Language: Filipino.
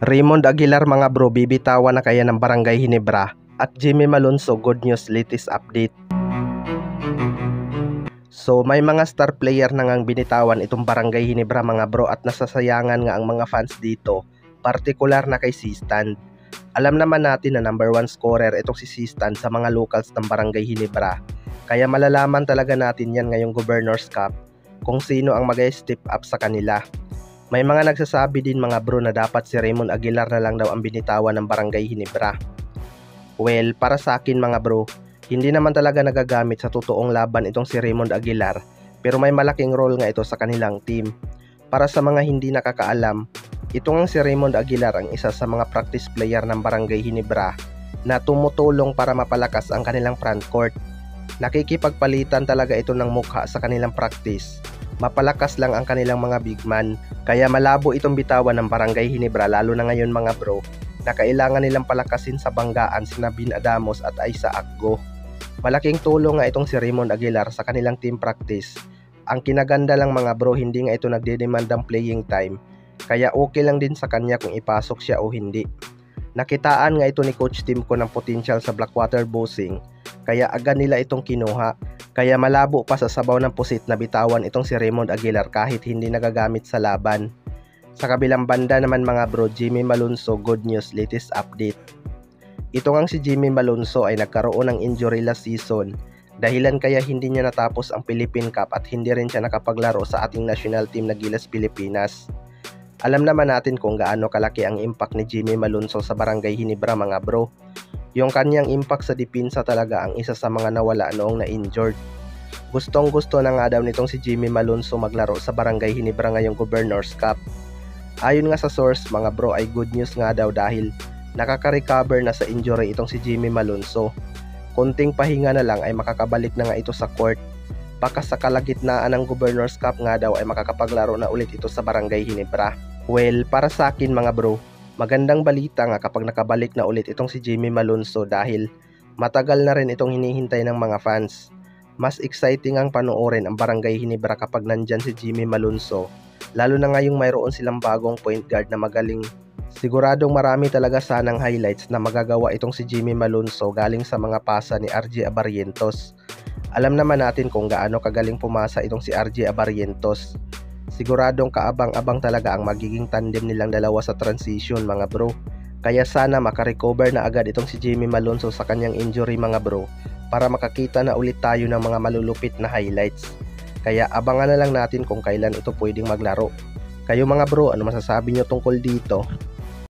Raymond Aguilar mga bro, bibitawan na kaya ng Barangay Ginebra? At Jimmy Malonzo, good news, latest update. So may mga star player na ngang binitawan itong Barangay Ginebra mga bro, at nasasayangan nga ang mga fans dito, partikular na kay Sistan. Alam naman natin na number 1 scorer itong si Sistan sa mga locals ng Barangay Ginebra, kaya malalaman talaga natin yan ngayong Governors Cup kung sino ang mag-step up sa kanila. May mga nagsasabi din mga bro na dapat si Raymond Aguilar na lang daw ang binitawan ng Barangay Ginebra. Well, para sa akin mga bro, hindi naman talaga nagagamit sa totoong laban itong si Raymond Aguilar, pero may malaking role nga ito sa kanilang team. Para sa mga hindi nakakaalam, ito nga si Raymond Aguilar ang isa sa mga practice player ng Barangay Ginebra na tumutulong para mapalakas ang kanilang front court. Nakikipagpalitan talaga ito ng mukha sa kanilang practice. Mapalakas lang ang kanilang mga big man, kaya malabo itong bitawan ng Barangay Ginebra, lalo na ngayon mga bro, na kailangan nilang palakasin sa banggaan sina Bin Adamos at Aisa Akgo. Malaking tulong nga itong si Raymond Aguilar sa kanilang team practice. Ang kinaganda lang mga bro, hindi nga ito nagdedemand ng playing time, kaya okay lang din sa kanya kung ipasok siya o hindi. Nakitaan nga ito ni Coach Timko ng potential sa Blackwater Bossing, kaya agad nila itong kinuha. Kaya malabo pa sa sabaw ng pusit na bitawan itong si Raymond Aguilar kahit hindi nagagamit sa laban. Sa kabilang banda naman mga bro, Jimmy Malonzo, good news, latest update. Ito ngang si Jimmy Malonzo ay nagkaroon ng injury last season, dahilan kaya hindi niya natapos ang Philippine Cup at hindi rin siya nakapaglaro sa ating national team na Gilas Pilipinas. Alam naman natin kung gaano kalaki ang impact ni Jimmy Malonzo sa Barangay Ginebra mga bro. Yung kanyang impact sa depensa talaga ang isa sa mga nawala noong na-injured. Gustong gusto na nga daw nitong si Jimmy Malonzo maglaro sa Barangay Ginebra ngayong Governors Cup. Ayon nga sa source mga bro ay good news nga daw dahil nakaka-recover na sa injury itong si Jimmy Malonzo. Kunting pahinga na lang ay makakabalik na nga ito sa court. Baka sa kalagitnaan ng Governors Cup nga daw ay makakapaglaro na ulit ito sa Barangay Ginebra. Well, para sa akin mga bro, magandang balita nga kapag nakabalik na ulit itong si Jimmy Malonzo dahil matagal na rin itong hinihintay ng mga fans. Mas exciting ang panoorin ang Barangay Ginebra kapag nandyan si Jimmy Malonzo, lalo na ngayong mayroon silang bagong point guard na magaling. Siguradong marami talaga sanang highlights na magagawa itong si Jimmy Malonzo galing sa mga pasa ni RJ Abarrientos. Alam naman natin kung gaano kagaling pumasa itong si RJ Abarrientos. Siguradong kaabang-abang talaga ang magiging tandem nilang dalawa sa transition mga bro. Kaya sana makarecover na agad itong si Jimmy Malonzo sa kanyang injury mga bro, para makakita na ulit tayo ng mga malulupit na highlights. Kaya abangan na lang natin kung kailan ito pwedeng maglaro. Kayo mga bro, ano masasabi nyo tungkol dito?